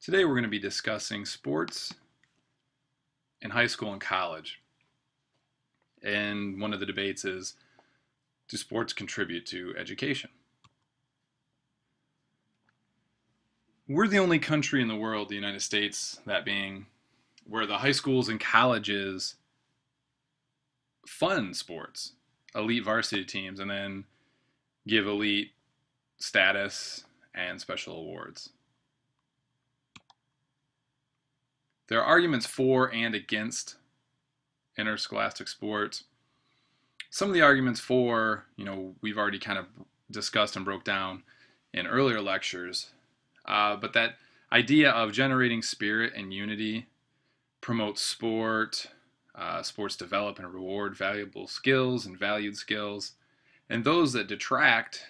Today we're going to be discussing sports in high school and college. And one of the debates is, do sports contribute to education? We're the only country in the world, the United States, that being, where the high schools and colleges fund sports, elite varsity teams, and then give elite status and special awards. There are arguments for and against interscholastic sports. Some of the arguments for, we've already kind of discussed and broke down in earlier lectures, but that idea of generating spirit and unity promotes sport, sports develop and reward valuable skills and valued skills, and those that detract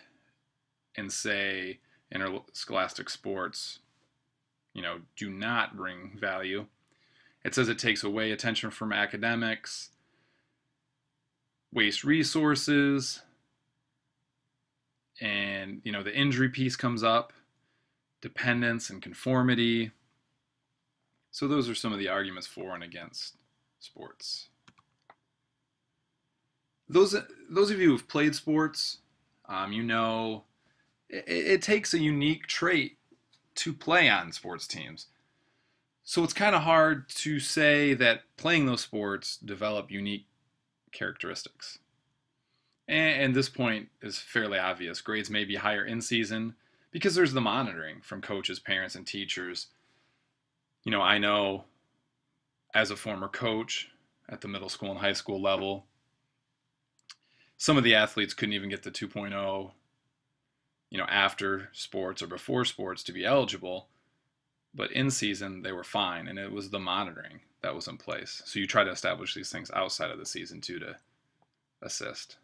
and say interscholastic sports do not bring value. It says it takes away attention from academics, waste resources, and the injury piece comes up, dependence and conformity. So those are some of the arguments for and against sports. Those of you who've played sports, it takes a unique trait to play on sports teams. So it's kind of hard to say that playing those sports develop unique characteristics. And this point is fairly obvious. Grades may be higher in season because there's the monitoring from coaches, parents, and teachers. I know as a former coach at the middle school and high school level, some of the athletes couldn't even get the 2.0 after sports or before sports to be eligible, but in season they were fine, and it was the monitoring that was in place. So you try to establish these things outside of the season too to assist.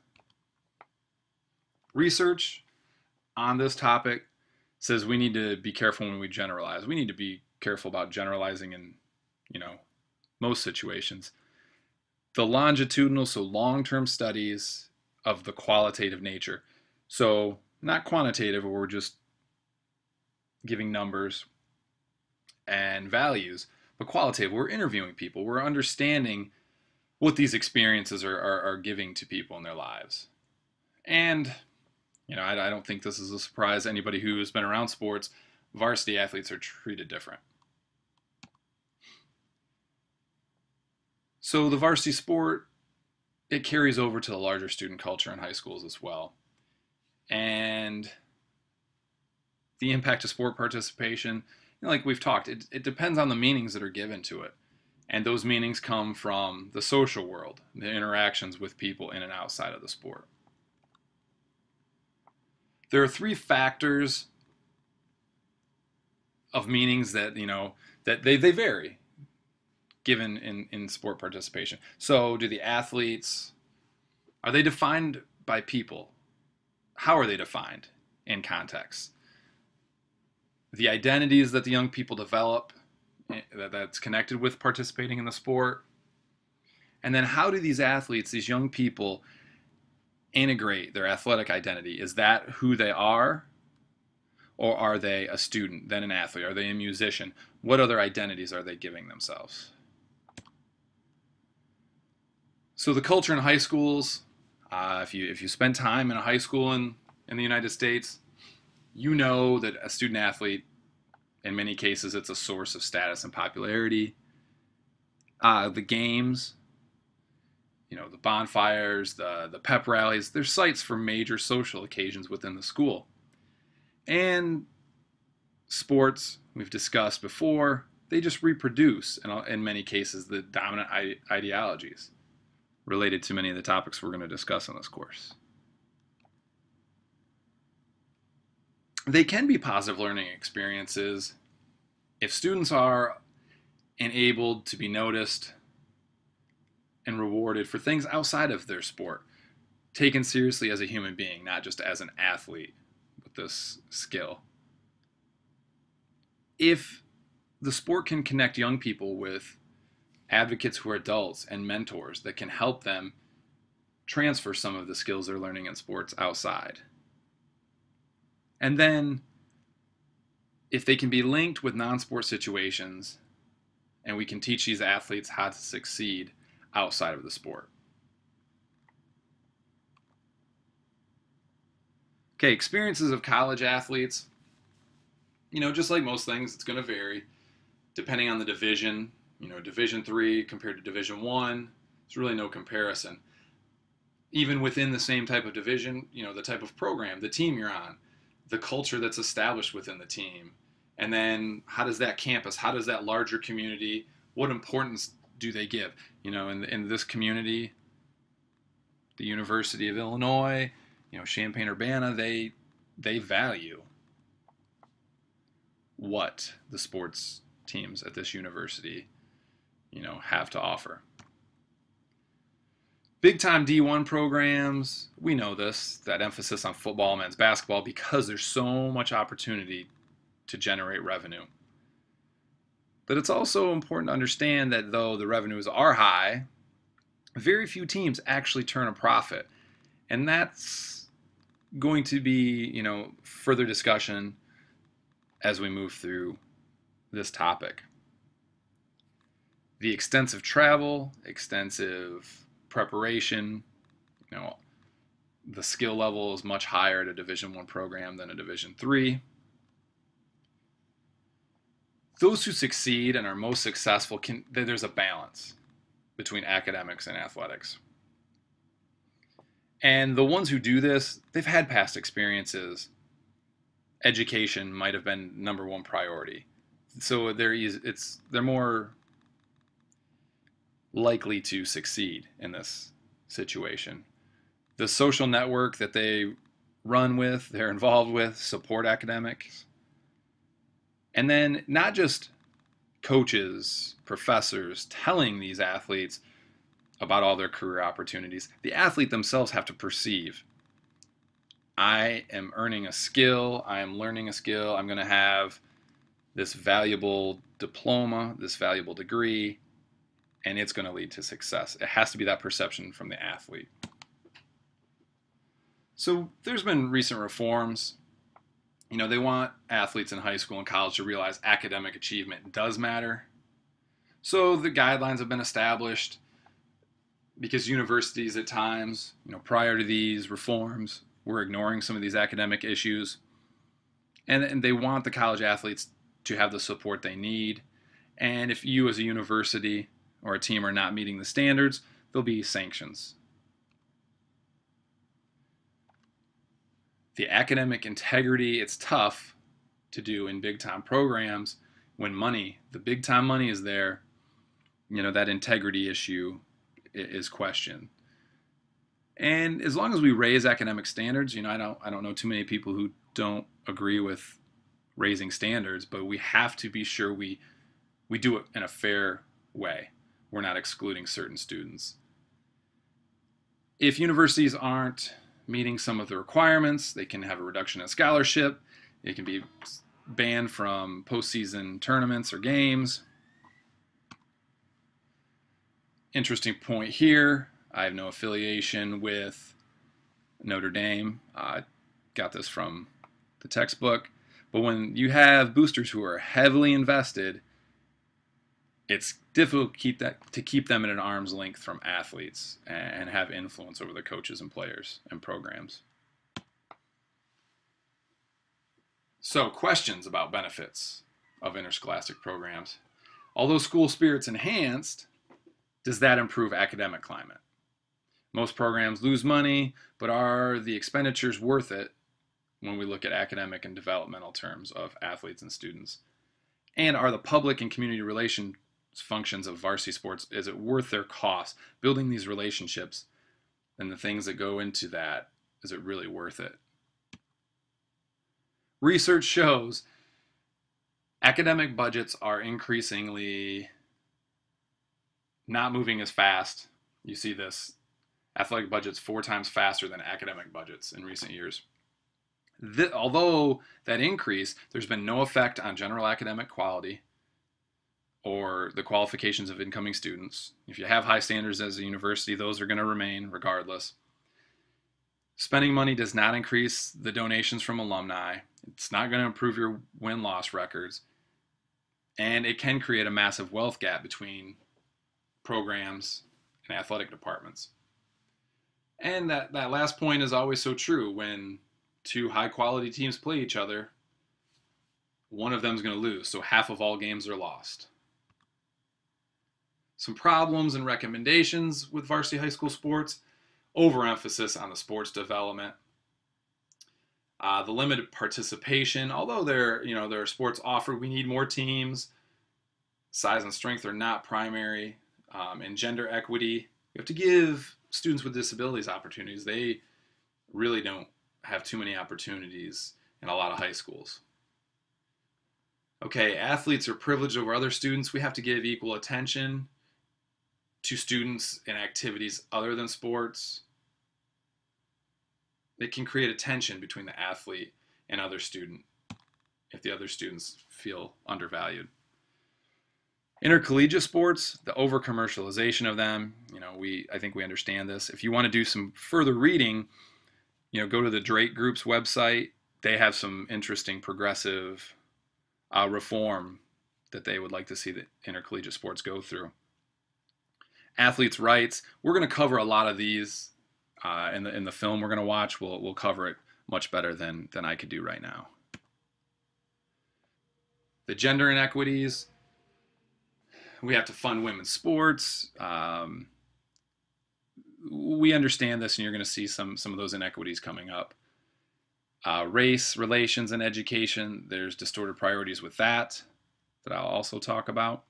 Research on this topic says we need to be careful when we generalize. We need to be careful about generalizing in, most situations. The longitudinal, so long-term studies of the qualitative nature. So not quantitative, where we're just giving numbers and values, but qualitative. We're interviewing people. We're understanding what these experiences are giving to people in their lives. And, I don't think this is a surprise. Anybody who has been around sports, varsity athletes are treated different. So the varsity sport, it carries over to the larger student culture in high schools as well. And the impact of sport participation, like we've talked, it depends on the meanings that are given to it. And those meanings come from the social world, the interactions with people in and outside of the sport. There are three factors of meanings that, that they vary given in sport participation. So do the athletes, are they defined by people? How are they defined in context? The identities that the young people develop, that's connected with participating in the sport. And then how do these athletes, these young people, integrate their athletic identity? Is that who they are? Or are they a student, then an athlete? Are they a musician? What other identities are they giving themselves? So the culture in high schools, if you spend time in a high school in the United States, you know that a student athlete, in many cases, it's a source of status and popularity. The games, the bonfires, the pep rallies, they're sites for major social occasions within the school. And sports, we've discussed before, they just reproduce, in many cases, the dominant ideologies related to many of the topics we're going to discuss in this course. They can be positive learning experiences if students are enabled to be noticed and rewarded for things outside of their sport, taken seriously as a human being, not just as an athlete with this skill. If the sport can connect young people with advocates who are adults and mentors that can help them transfer some of the skills they're learning in sports outside. And then if they can be linked with non-sport situations, and we can teach these athletes how to succeed outside of the sport. Okay, experiences of college athletes. Just like most things, it's going to vary depending on the division. Division 3 compared to Division 1, there's really no comparison. Even within the same type of division, the type of program, the team you're on, the culture that's established within the team, and then how does that campus, how does that larger community, what importance do they give? In this community, the University of Illinois, Champaign-Urbana, they value what the sports teams at this university, have to offer. Big time D1 programs, we know this, that emphasis on football, men's basketball, because there's so much opportunity to generate revenue. But it's also important to understand that though the revenues are high, very few teams actually turn a profit. And that's going to be, further discussion as we move through this topic. The extensive travel, extensive preparation, the skill level is much higher at a Division I program than a Division III. Those who succeed and are most successful, there's a balance between academics and athletics. And the ones who do this, they've had past experiences. Education might have been number one priority. So they're more likely to succeed in this situation. The social network that they run with, they're involved with, support academics. And then not just coaches, professors telling these athletes about all their career opportunities. The athlete themselves have to perceive, I am earning a skill, I am learning a skill, I'm going to have this valuable diploma, this valuable degree, and it's going to lead to success. It has to be that perception from the athlete. So there's been recent reforms. They want athletes in high school and college to realize academic achievement does matter. So the guidelines have been established because universities at times, prior to these reforms, were ignoring some of these academic issues. And they want the college athletes to have the support they need. And if you as a university or a team are not meeting the standards, there'll be sanctions. The academic integrity, it's tough to do in big time programs when the big time money is there, that integrity issue is questioned. And as long as we raise academic standards, I don't know too many people who don't agree with raising standards, but we have to be sure we do it in a fair way. We're not excluding certain students. If universities aren't meeting some of the requirements, they can have a reduction in scholarship. It can be banned from postseason tournaments or games. Interesting point here. I have no affiliation with Notre Dame. I got this from the textbook. But when you have boosters who are heavily invested, it's difficult to keep them at an arm's length from athletes and have influence over the coaches and players and programs. So, questions about benefits of interscholastic programs. Although school spirit's enhanced, does that improve academic climate? Most programs lose money, but are the expenditures worth it when we look at academic and developmental terms of athletes and students? And are the public and community relations functions of varsity sports, is it worth their cost? Building these relationships and the things that go into that, is it really worth it? Research shows academic budgets are increasingly not moving as fast. You see this, athletic budgets 4 times faster than academic budgets in recent years. Although that increase, there's been no effect on general academic quality or the qualifications of incoming students. If you have high standards as a university, those are going to remain regardless. Spending money does not increase the donations from alumni, It's not going to improve your win-loss records. And it can create a massive wealth gap between programs and athletic departments. And that last point is always so true. When two high-quality teams play each other, one of them is going to lose. So half of all games are lost. Some problems and recommendations with varsity high school sports: overemphasis on the sports development, the limited participation. Although there are sports offered, we need more teams. Size and strength are not primary, and gender equity. You have to give students with disabilities opportunities. They really don't have too many opportunities in a lot of high schools. Okay, athletes are privileged over other students. We have to give equal attention to students in activities other than sports. It can create a tension between the athlete and other student if the other students feel undervalued. Intercollegiate sports, the over-commercialization of them, I think we understand this. If you want to do some further reading, go to the Drake Group's website. They have some interesting progressive reform that they would like to see the intercollegiate sports go through. Athletes' rights, we're going to cover a lot of these in the film we're going to watch. We'll cover it much better than I could do right now. The gender inequities, we have to fund women's sports. We understand this, and you're going to see some of those inequities coming up. Race, relations, and education, there's distorted priorities with that I'll also talk about.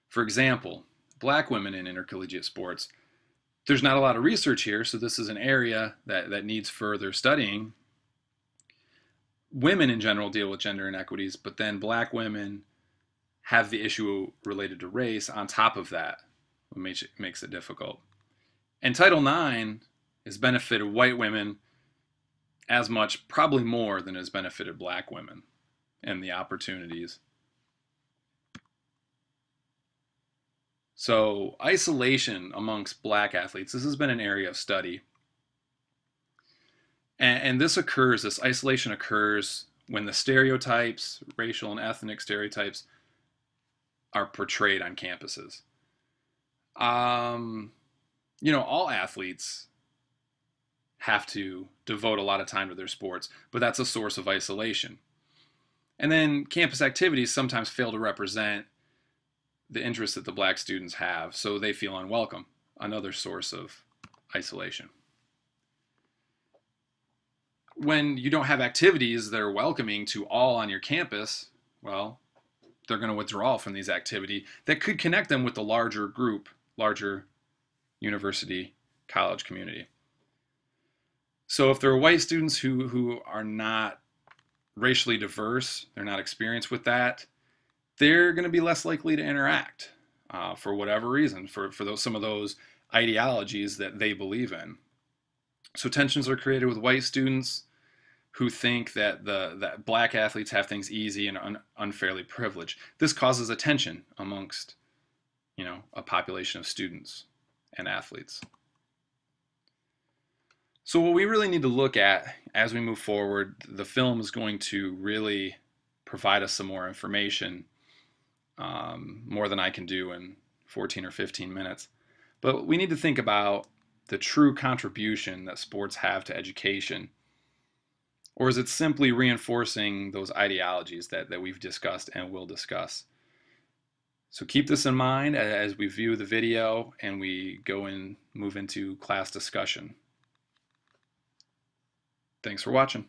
For example, black women in intercollegiate sports. There's not a lot of research here, so this is an area that needs further studying. Women in general deal with gender inequities, but then black women have the issue related to race on top of that, which makes it difficult. And Title IX has benefited white women as much, probably more than has benefited black women and the opportunities. So isolation amongst black athletes, this has been an area of study. And this isolation occurs when the stereotypes, racial and ethnic stereotypes, are portrayed on campuses. All athletes have to devote a lot of time to their sports, but that's a source of isolation. And then campus activities sometimes fail to represent the interests that the black students have, so they feel unwelcome, another source of isolation. When you don't have activities that are welcoming to all on your campus, well, they're going to withdraw from these activities that could connect them with the larger group, larger university, college community. So if there are white students who are not racially diverse, they're not experienced with that, they're going to be less likely to interact for whatever reason, for some of those ideologies that they believe in. So tensions are created with white students who think that black athletes have things easy and unfairly privileged. This causes a tension amongst a population of students and athletes. So what we really need to look at as we move forward, the film is going to really provide us some more information, more than I can do in 14 or 15 minutes. But we need to think about the true contribution that sports have to education. Or is it simply reinforcing those ideologies that we've discussed and will discuss? So keep this in mind as we view the video and we move into class discussion. Thanks for watching.